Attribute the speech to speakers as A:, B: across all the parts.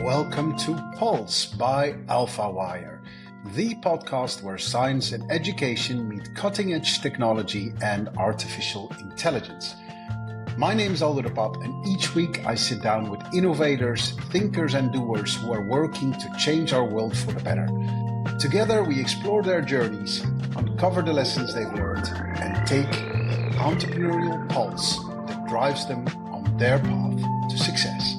A: welcome to Pulse by AlphaWire, the podcast where science and education meet cutting-edge technology and artificial intelligence. My name is Aldo de Pap, and each week I sit down with innovators, thinkers and doers who are working to change our world for the better. Together we explore their journeys, uncover the lessons they've learned, and take the entrepreneurial pulse that drives them on their path to success.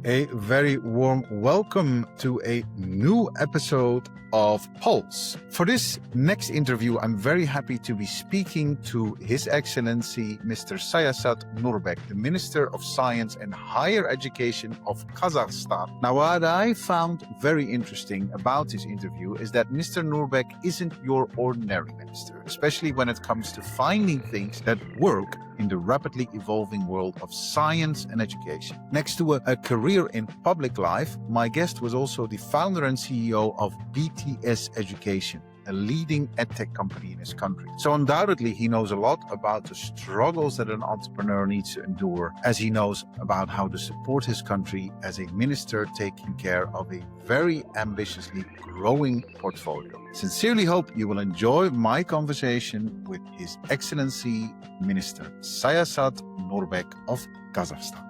B: A very warm welcome to a new episode of Pulse. For this next interview, I'm very happy to be speaking to His Excellency Mr. Sayasat Nurbek, the Minister of Science and Higher Education of Kazakhstan. Now, what I found very interesting about this interview is that Mr. Nurbek isn't your ordinary minister, especially when it comes to finding things that work in the rapidly evolving world of science and education. Next to a career in public life, my guest was also the founder and CEO of BTS Education, a leading edtech company in his country. So undoubtedly, he knows a lot about the struggles that an entrepreneur needs to endure, as he knows about how to support his country as a minister taking care of a very ambitiously growing portfolio. Sincerely hope you will enjoy my conversation with His Excellency Minister Sayasat Nurbek of Kazakhstan.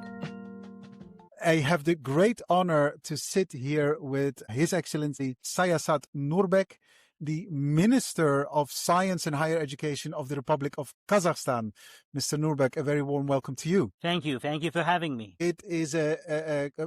B: I have the great honor to sit here with His Excellency Sayasat Nurbek, the Minister of Science and Higher Education of the Republic of Kazakhstan. Mr. Nurbek, a very warm welcome to you.
C: Thank you. Thank you for having me.
B: It is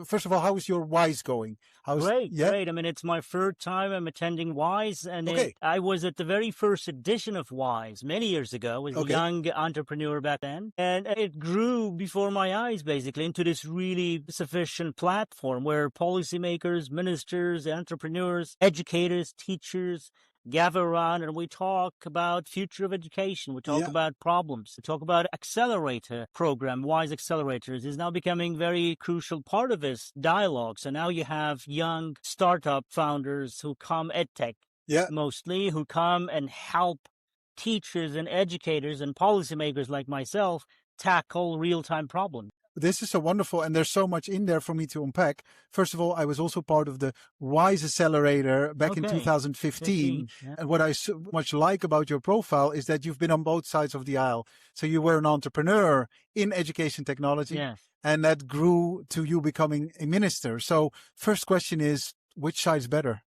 B: first of all, how is your WISE going?
C: Great. I mean, it's my third time I'm attending WISE, and I was at the very first edition of WISE many years ago. I was a young entrepreneur back then, and it grew before my eyes, basically, into this really sufficient platform where policymakers, ministers, entrepreneurs, educators, teachers gather around and we talk about future of education. We talk about problems. We talk about accelerator program. WISE Accelerators is now becoming very crucial part of this dialogue. So now you have young startup founders who come edtech mostly, who come and help teachers and educators and policymakers like myself tackle real-time problems.
B: This is so wonderful, and there's so much in there for me to unpack. First of all, I was also part of the WISE Accelerator back in 2015. And what I so much like about your profile is that you've been on both sides of the aisle. So you were an entrepreneur in education technology, and that grew to you becoming a minister. So first question is, which side's better?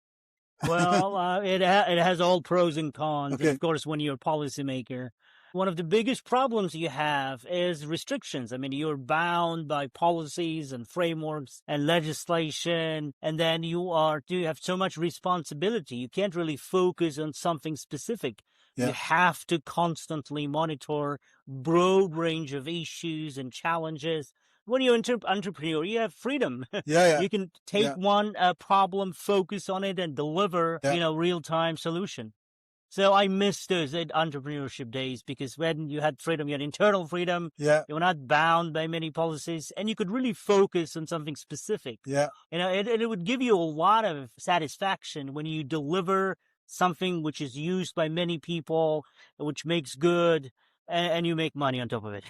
C: Well, it has all pros and cons. And of course, when you're a policymaker, one of the biggest problems you have is restrictions. I mean, you're bound by policies and frameworks and legislation, and then you have so much responsibility. You can't really focus on something specific. You have to constantly monitor broad range of issues and challenges. When you're an entrepreneur, you have freedom. You can take one problem, focus on it, and deliver, real-time solution. So I miss those entrepreneurship days because when you had freedom, you had internal freedom. You were not bound by many policies, and you could really focus on something specific. It would give you a lot of satisfaction when you deliver something which is used by many people, which makes good, and you make money on top of it.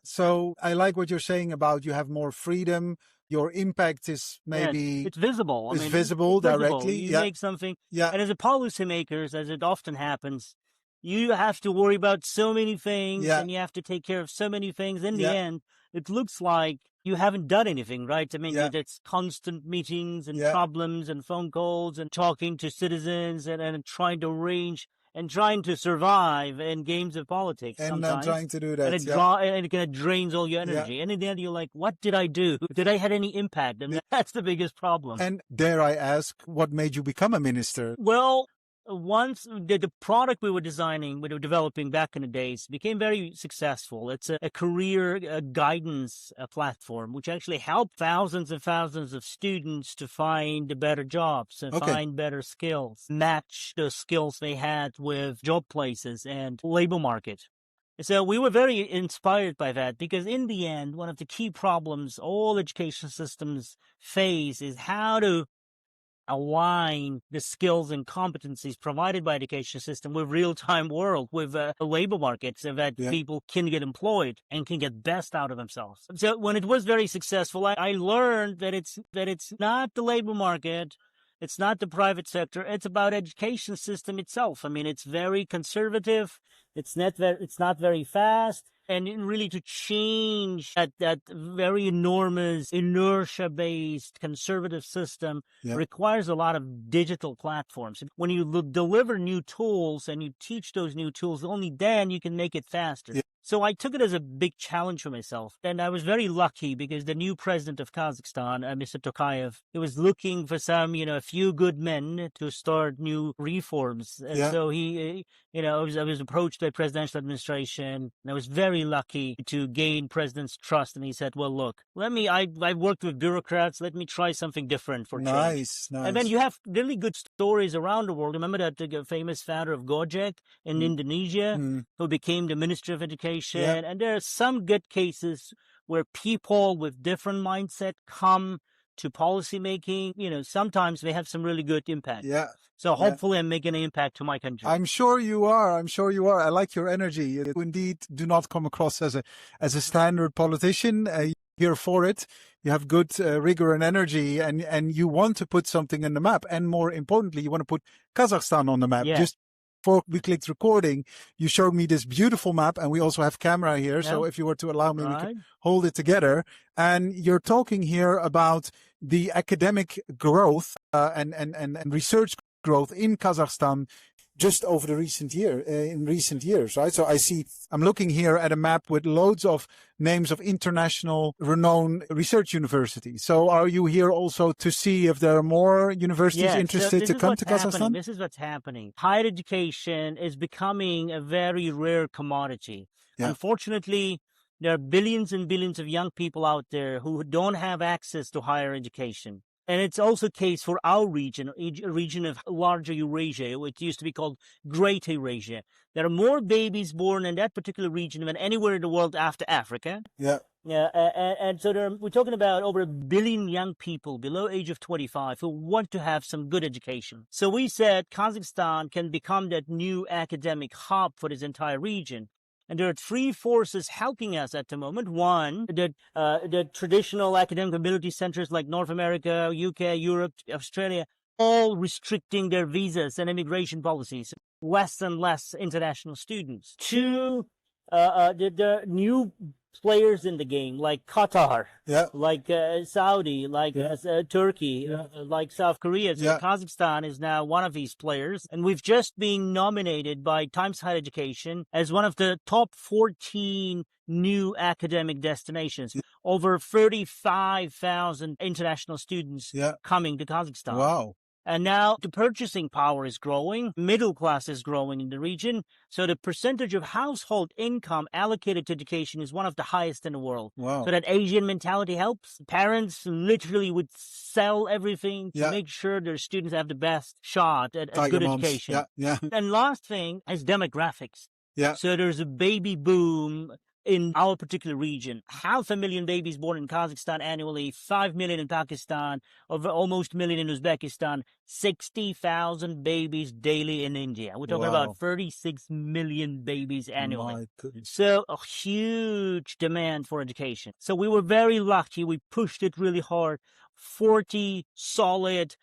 B: So I like what you're saying about you have more freedom. Your impact is maybe...
C: it's visible.
B: It's visible directly.
C: You make something. And as a policymaker, as it often happens, you have to worry about so many things and you have to take care of so many things. In the end, it looks like you haven't done anything, right? I mean, it's constant meetings and problems and phone calls and talking to citizens and trying to arrange and trying to survive in games of politics
B: and
C: sometimes.
B: Trying to do that.
C: And it kind of drains all your energy. And in the end, you're like, what did I do? Did I have any impact? And that's the biggest problem.
B: And dare I ask, what made you become a minister?
C: Well, once the product we were developing back in the days became very successful. It's a career guidance platform, which actually helped thousands and thousands of students to find better jobs and find better skills, match the skills they had with job places and labor market. So we were very inspired by that because in the end, one of the key problems all education systems face is how to align the skills and competencies provided by education system with real-time world, with labor markets, so that people can get employed and can get best out of themselves. So when it was very successful, I learned that it's not the labor market, it's not the private sector, it's about education system itself. I mean, it's very conservative, it's not very fast. And really to change that very enormous inertia-based conservative system requires a lot of digital platforms. When you deliver new tools and you teach those new tools, only then you can make it faster. So I took it as a big challenge for myself. And I was very lucky because the new president of Kazakhstan, Mr. Tokayev, he was looking for a few good men to start new reforms. And so he, I was approached by presidential administration, and I was very lucky to gain president's trust. And he said, well, look, I worked with bureaucrats. Let me try something different for change.
B: Nice.
C: And then you have really good stories around the world. Remember that the famous founder of Gojek in Indonesia, who became the Minister of Education. And there are some good cases where people with different mindset come to policymaking. Sometimes they have some really good impact. So hopefully I'm making an impact to my country.
B: I'm sure you are. I like your energy. You indeed do not come across as a standard politician. You're here for it. You have good rigor and energy, and you want to put something on the map. And more importantly, you want to put Kazakhstan on the map. Just before we clicked recording, you showed me this beautiful map, and we also have camera here. So if you were to allow me, we could hold it together. And you're talking here about the academic growth and research growth in Kazakhstan just over the recent years, right? So I'm looking here at a map with loads of names of international renowned research universities. So are you here also to see if there are more universities interested to come to Kazakhstan?
C: This is what's happening. Higher education is becoming a very rare commodity. Unfortunately, there are billions and billions of young people out there who don't have access to higher education. And it's also the case for our region, a region of larger Eurasia, which used to be called Great Eurasia. There are more babies born in that particular region than anywhere in the world after Africa. And so we're talking about over 1 billion young people below age of 25 who want to have some good education. So we said Kazakhstan can become that new academic hub for this entire region. And there are three forces helping us at the moment. One, the traditional academic mobility centers like North America, UK, Europe, Australia, all restricting their visas and immigration policies. Less and less international students. Two, the new players in the game, like Qatar, like Saudi, like Turkey, like South Korea. So Kazakhstan is now one of these players. And we've just been nominated by Times Higher Education as one of the top 14 new academic destinations. Over 35,000 international students coming to Kazakhstan.
B: Wow.
C: And now the purchasing power is growing, middle class is growing in the region, so the percentage of household income allocated to education is one of the highest in the world.
B: Wow.
C: So that Asian mentality helps. Parents literally would sell everything to make sure their students have the best shot at good education. And last thing is demographics. So there's a baby boom in our particular region. 500,000 babies born in Kazakhstan annually, 5 million in Pakistan, over almost 1 million in Uzbekistan, 60,000 babies daily in India. We're talking about 36 million babies annually. So a huge demand for education. So we were very lucky. We pushed it really hard. 40 solid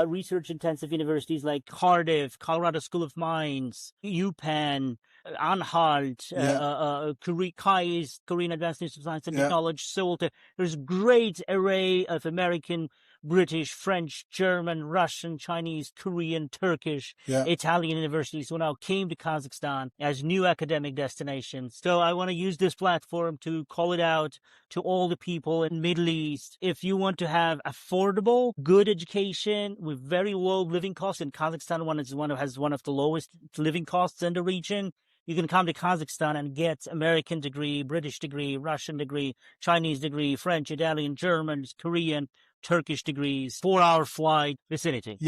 C: research-intensive universities like Cardiff, Colorado School of Mines, UPenn, Anhalt, KAIST, Korean Advanced Institute of Science and Technology, Seoul. There's a great array of American, British, French, German, Russian, Chinese, Korean, Turkish, Italian universities who now came to Kazakhstan as new academic destinations. So I want to use this platform to call it out to all the people in the Middle East. If you want to have affordable, good education with very low living costs, and Kazakhstan has one of the lowest living costs in the region, you can come to Kazakhstan and get American degree, British degree, Russian degree, Chinese degree, French, Italian, German, Korean, Turkish degrees, 4-hour flight vicinity.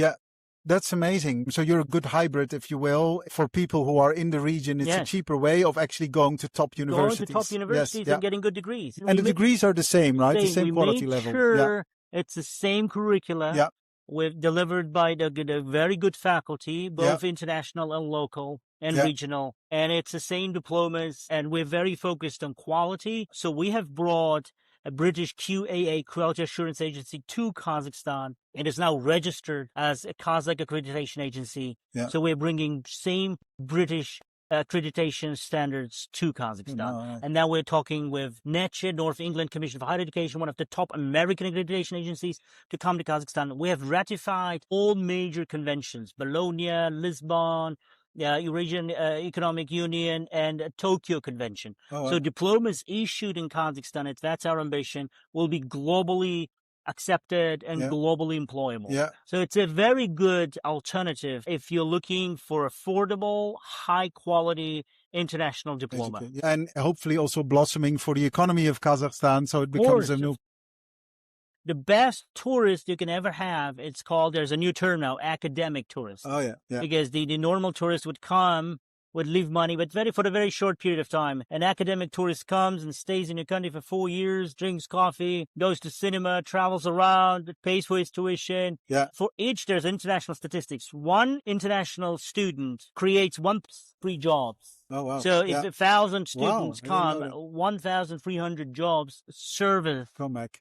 B: That's amazing. So you're a good hybrid, if you will, for people who are in the region. It's a cheaper way of actually going to top universities.
C: Going to top universities and getting good degrees.
B: And the degrees are the same, right? The same quality level.
C: Sure, it's the same curricula. We've delivered by the very good faculty, both international and local and regional. And it's the same diplomas, and we're very focused on quality. So we have brought a British QAA, Quality Assurance Agency, to Kazakhstan. It is now registered as a Kazakh accreditation agency. So we're bringing same British accreditation standards to Kazakhstan. And now we're talking with NECHE, North England Commission for Higher Education, one of the top American accreditation agencies, to come to Kazakhstan. We have ratified all major conventions, Bologna, Lisbon, Eurasian Economic Union, and Tokyo Convention. So diplomas issued in Kazakhstan, that's our ambition, will be globally accepted and globally employable. So it's a very good alternative if you're looking for affordable, high quality international diploma.
B: And hopefully also blossoming for the economy of Kazakhstan, so it becomes a new...
C: The best tourist you can ever have, it's called, there's a new term now, academic tourist. Because the normal tourist would come, would leave money, but for a very short period of time. An academic tourist comes and stays in your country for 4 years, drinks coffee, goes to cinema, travels around, pays for his tuition. For each, there's international statistics. One international student creates 3 jobs. So if 1,000 students come, 1,300 jobs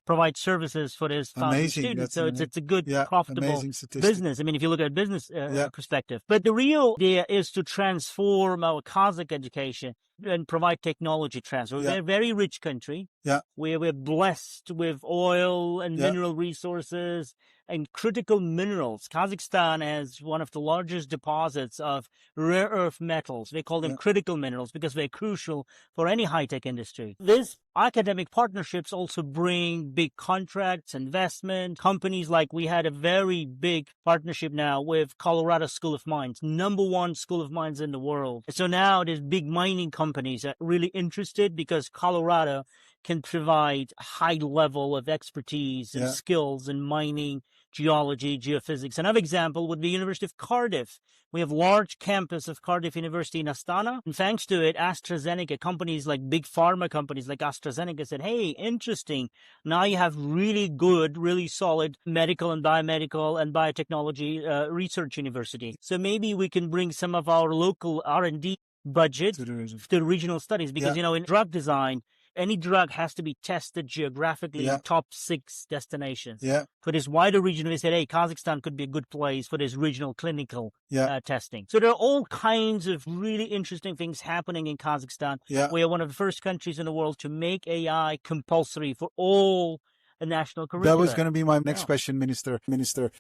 C: provide services for this 1,000 students. So it's a good, profitable business. I mean, if you look at business perspective. But the real idea is to transform our Kazakh education and provide technology transfer. We're a very rich country. We're blessed with oil and mineral resources and critical minerals. Kazakhstan has one of the largest deposits of rare earth metals. They call them critical minerals because they're crucial for any high-tech industry. These academic partnerships also bring big contracts, investment. Companies like we had a very big partnership now with Colorado School of Mines, #1 school of mines in the world. So now there's big mining companies that are really interested because Colorado can provide a high level of expertise and skills in mining, geology, geophysics. Another example would be University of Cardiff. We have large campus of Cardiff University in Astana. And thanks to it, AstraZeneca, companies like big pharma companies like AstraZeneca said, hey, interesting. Now you have really good, really solid medical and biomedical and biotechnology research university. So maybe we can bring some of our local R&D budget to regional studies because, in drug design, any drug has to be tested geographically in top 6 destinations. For this wider region, we said, hey, Kazakhstan could be a good place for this regional clinical testing. So there are all kinds of really interesting things happening in Kazakhstan. We are one of the first countries in the world to make AI compulsory for all the national curricula.
B: That was going to be my next question, Minister,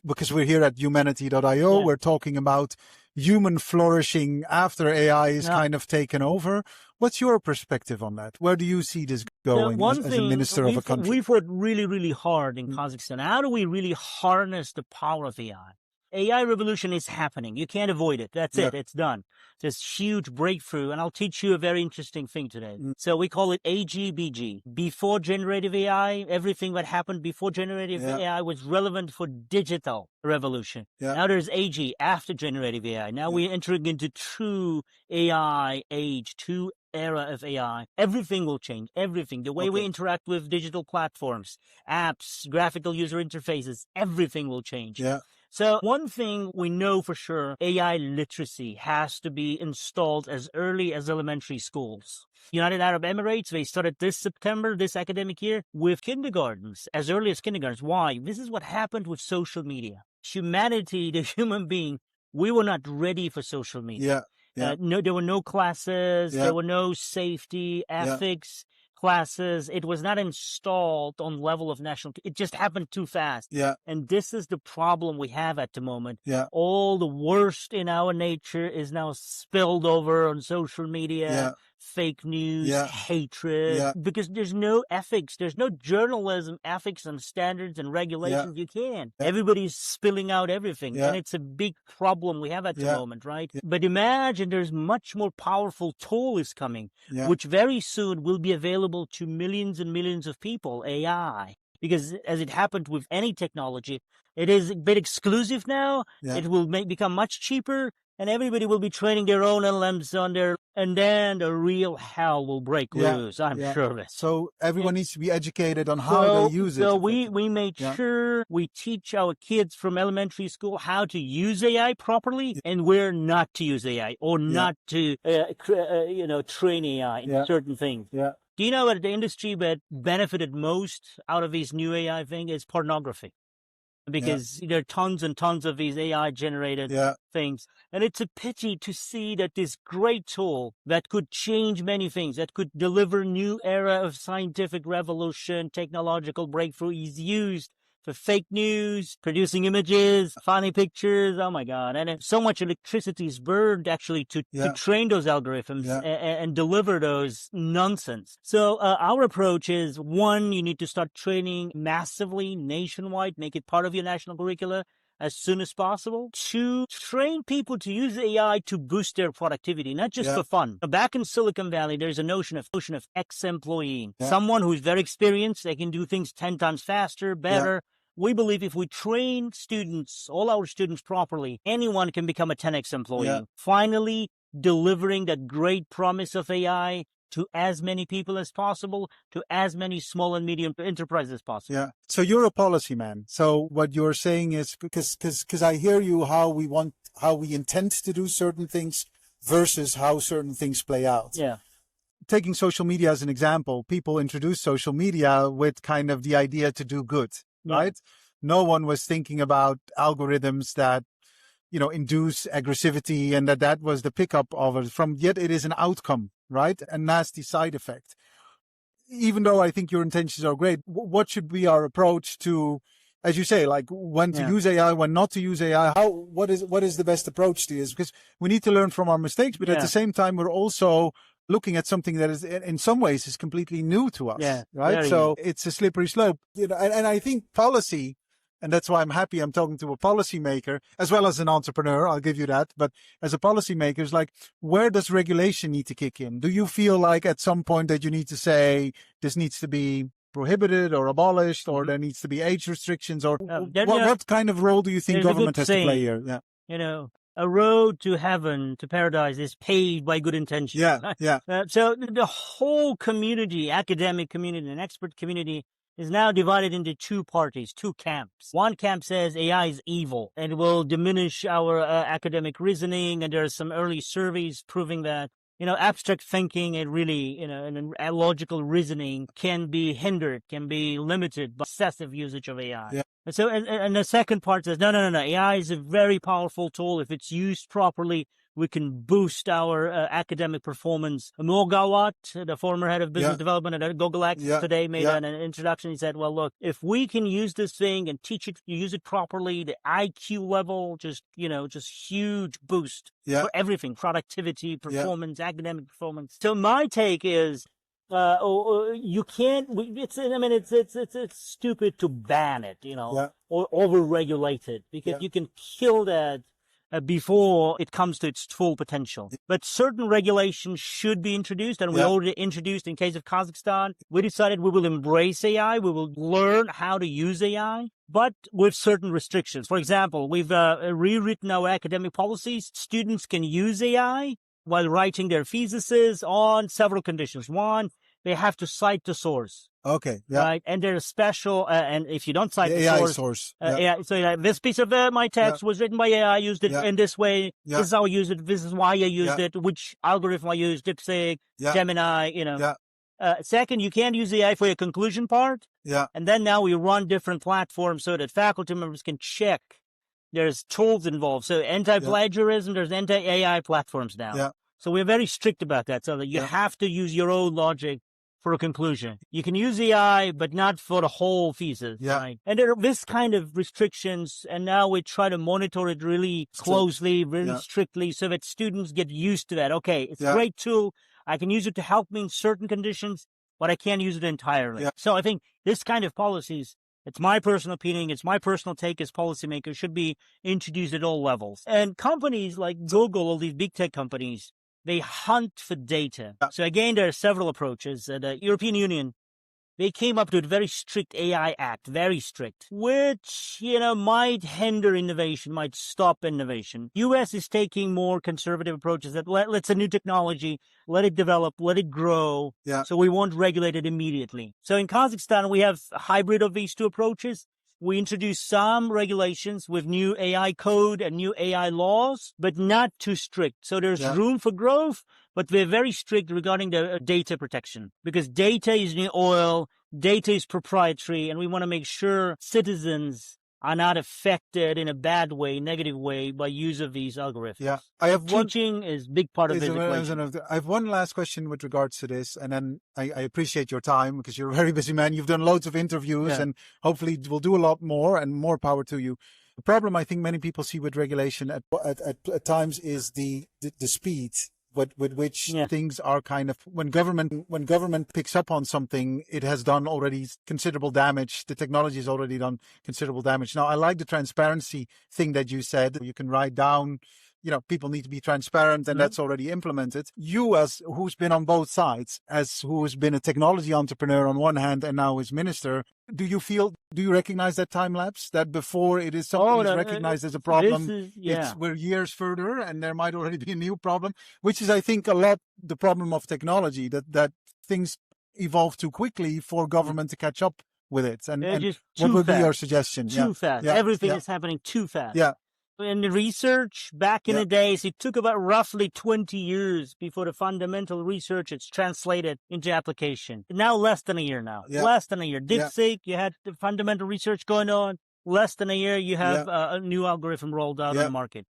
B: because we're here at humanity.io. We're talking about human flourishing after AI is kind of taken over. What's your perspective on that? Where do you see this going as a minister of a country?
C: We've worked really, really hard in Kazakhstan. How do we really harness the power of AI? AI revolution is happening. You can't avoid it. That's it. It's done. This huge breakthrough. And I'll teach you a very interesting thing today. So we call it AGBG. Before generative AI, everything that happened before generative AI was relevant for digital revolution. Now there's AG, after generative AI. Now we're entering into true AI age, true era of AI. Everything will change. Everything. The way we interact with digital platforms, apps, graphical user interfaces, everything will change. So one thing we know for sure, AI literacy has to be installed as early as elementary schools. United Arab Emirates, they started this September, this academic year, with kindergartens, as early as kindergartens. Why? This is what happened with social media. Humanity, the human being, we were not ready for social media. No, there were no classes, there were no safety, ethics classes. It was not installed on level of national. It just happened too fast. And this is the problem we have at the moment. All the worst in our nature is now spilled over on social media. Fake news, hatred, because there's no ethics, there's no journalism, ethics and standards and regulations. You can't. Everybody's spilling out everything. And it's a big problem we have at the moment, right? But imagine there's much more powerful tool is coming, which very soon will be available to millions and millions of people, AI. Because as it happened with any technology, it is a bit exclusive now. It will become much cheaper. and everybody will be training their own LLMs on there, and then the real hell will break loose. I'm sure of it.
B: So everyone needs to be educated on how they use it.
C: So we made sure we teach our kids from elementary school how to use AI properly and where not to use AI or not to, train AI in certain things. Yeah. Do you know that the industry that benefited most out of these new AI thing is pornography? Because there are tons and tons of these AI-generated things. And it's a pity to see that this great tool that could change many things, that could deliver new era of scientific revolution, technological breakthrough, is used for fake news, producing images, funny pictures. Oh, my God. And so much electricity is burned, actually, to train those algorithms and deliver those nonsense. So our approach is, one, you need to start training massively, nationwide, make it part of your national curricula as soon as possible. Two, train people to use AI to boost their productivity, not just for fun. Back in Silicon Valley, there's a notion of ex-employee, someone who's very experienced. They can do things 10 times faster, better. We believe if we train students, all our students properly, anyone can become a 10x employee. Finally, delivering that great promise of AI to as many people as possible, to as many small and medium enterprises as possible.
D: Yeah. So you're a policy man. So what you're saying is, because I hear you, how we intend to do certain things versus how certain things play out.
C: Yeah.
D: Taking social media as an example, people introduced social media with kind of the idea to do good, right? No one was thinking about algorithms that, induce aggressivity, and that was the pickup of it from, yet it is an outcome, right? A nasty side effect. Even though I think your intentions are great, what should be our approach to, as you say, like when to use AI, when not to use AI? What is the best approach to this? Because we need to learn from our mistakes, but at the same time, we're also looking at something that is, in some ways, is completely new to us, right? So it's a slippery slope, and I think policy. And that's why I'm happy I'm talking to a policymaker as well as an entrepreneur. I'll give you that. But as a policymaker, it's like, where does regulation need to kick in? Do you feel like at some point that you need to say this needs to be prohibited or abolished, or there needs to be age restrictions, or what kind of role do you think government has to play here? Yeah.
C: A road to heaven, to paradise, is paved by good intentions. So the whole community, academic community and expert community, is now divided into two parties, two camps. One camp says AI is evil and will diminish our academic reasoning, and there are some early surveys proving that, abstract thinking and really, and logical reasoning can be hindered, can be limited by excessive usage of AI.
D: Yeah.
C: And so, and the second part says, no, AI is a very powerful tool. If it's used properly, we can boost our academic performance. Amol Gawat, the former head of business development at Google X, today made an introduction. He said, well, look, if we can use this thing and teach it, use it properly, the IQ level, just huge boost for everything, productivity, performance, academic performance. So my take is, you can't, it's stupid to ban it, or over-regulate it, because you can kill that before it comes to its full potential. But certain regulations should be introduced, and we already introduced in case of Kazakhstan. We decided we will embrace AI. We will learn how to use AI, but with certain restrictions. For example, we've rewritten our academic policies. Students can use AI while writing their theses on several conditions. One, they have to cite the source.
D: Okay.
C: Right. And there's special, and if you don't cite the
D: AI
C: source. So this piece of my text was written by AI. I used it in this way. This is how I used it. This is why I used it. Which algorithm I used, DeepSeek, Gemini, Second, you can't use AI for your conclusion part. And then now we run different platforms so that faculty members can check. There's tools involved. So anti-plagiarism, there's anti-AI platforms now. So we're very strict about that, so that you have to use your own logic for a conclusion. You can use AI, but not for the whole thesis. Right? And there are this kind of restrictions, and now we try to monitor it really closely, really strictly, so that students get used to that. Okay, it's a great tool. I can use it to help me in certain conditions, but I can't use it entirely. So I think this kind of policies, it's my personal opinion, it's my personal take as policymakers, should be introduced at all levels. And companies like Google, all these big tech companies, they hunt for data. So again, there are several approaches. The European Union they came up with a very strict AI Act, very strict, which, might hinder innovation, might stop innovation. US is taking more conservative approaches that let's a new technology, let it develop, let it grow.
D: Yeah.
C: So we won't regulate it immediately. So in Kazakhstan, we have a hybrid of these two approaches. We introduced some regulations with new AI code and new AI laws, but not too strict. So there's room for growth, but we're very strict regarding the data protection, because data is the oil, data is proprietary, and we want to make sure citizens are not affected in a bad way, negative way, by use of these algorithms.
D: Yeah, I have
C: teaching is a big part of the equation.
D: I have one last question with regards to this, and then I appreciate your time because you're a very busy man. You've done loads of interviews, and hopefully we'll do a lot more, and more power to you. The problem I think many people see with regulation at times is the speed with which things are kind of, when government picks up on something, it has done already considerable damage. The technology has already done considerable damage. Now, I like the transparency thing that you said. You can write down, people need to be transparent, and that's already implemented. You, as who's been on both sides, as who's been a technology entrepreneur on one hand and now is minister, do you recognize that time lapse, that before it is something is recognized as a problem, we're years further and there might already be a new problem, which is, I think, a lot the problem of technology, that things evolve too quickly for government to catch up with it. And what would be your suggestion?
C: Too fast. Everything is happening too fast.
D: Yeah.
C: In the research, back in the days, it took about roughly 20 years before the fundamental research is translated into application. Now, less than a year now.
D: Yeah.
C: Less than a year. DeepSeek, you had the fundamental research going on. Less than a year, you have a new algorithm rolled out on the market.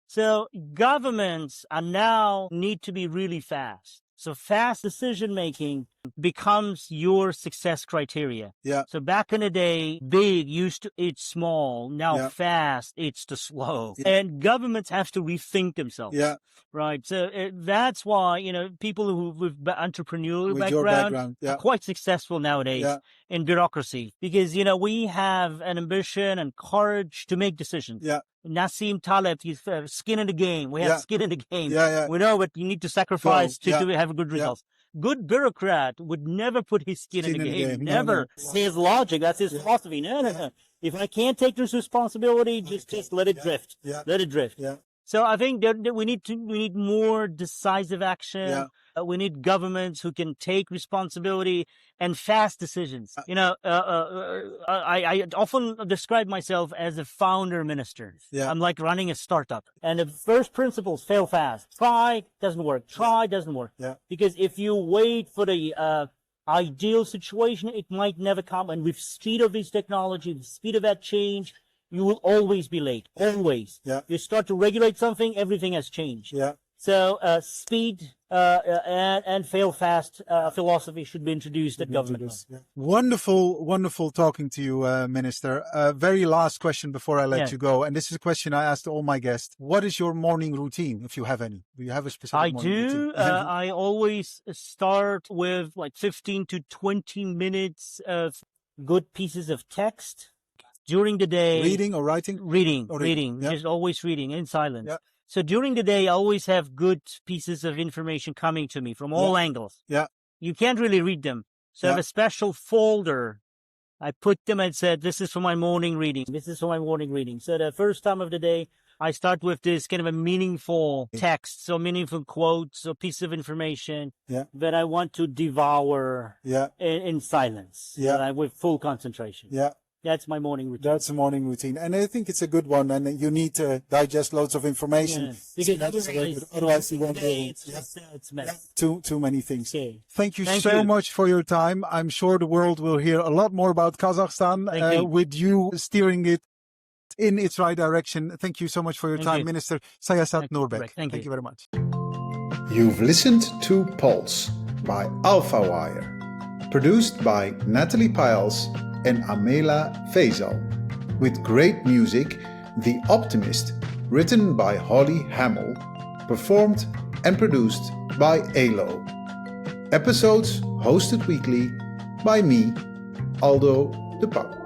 C: So governments are now need to be really fast. So fast decision-making becomes your success criteria.
D: Yeah.
C: So back in the day, big used to eat small. Now fast eats the slow. Yeah. And governments have to rethink themselves. Yeah. Right. So that's why, people who with entrepreneurial background are quite successful nowadays in bureaucracy. Because, we have an ambition and courage to make decisions. Yeah. Nassim Taleb, he's skin in the game. We have skin in the game. We know what you need to sacrifice to have good results. Good bureaucrat would never put his skin in the game. Never. No. His logic, that's his philosophy. No. If I can't take this responsibility, just let it drift. Let it drift. Yeah. So I think that we need more decisive action. Yeah. We need governments who can take responsibility and fast decisions. I often describe myself as a founder minister. Yeah. I'm like running a startup. And the first principles: fail fast. Try, doesn't work. Try, doesn't work. Yeah. Because if you wait for the ideal situation, it might never come. And with speed of this technology, the speed of that change, you will always be late. Always. Yeah. You start to regulate something, everything has changed. Yeah. So speed and fail fast philosophy should be introduced at government.
D: Yeah. Wonderful talking to you, Minister. Very last question before I let you go. And this is a question I asked all my guests. What is your morning routine, if you have any? Do you have a specific morning routine?
C: I always start with like 15 to 20 minutes of good pieces of text during the day.
D: Reading or writing?
C: Reading. Yeah. Just always reading in silence. Yeah. So during the day, I always have good pieces of information coming to me from all angles. Yeah. You can't really read them. So I have a special folder. I put them and said, this is for my morning reading. This is for my morning reading. So the first time of the day, I start with this kind of a meaningful text, so meaningful quotes or piece of information that I want to devour in silence, with full concentration. Yeah. That's my morning routine.
D: That's a morning routine. And I think it's a good one. And you need to digest loads of information.
C: Because otherwise you won't be. It's
D: too many things. Okay. Thank you so much for your time. I'm sure the world will hear a lot more about Kazakhstan with you steering it in its right direction. Thank you so much for your time, Minister Sayasat Nurbek.
C: Thank
D: you very much.
A: You've listened to Pulse by AlphaWire, produced by Natalie Piles and Amela Faisal, with great music, The Optimist, written by Holly Hamill, performed and produced by ALO. Episodes hosted weekly by me, Aldo de Pauw.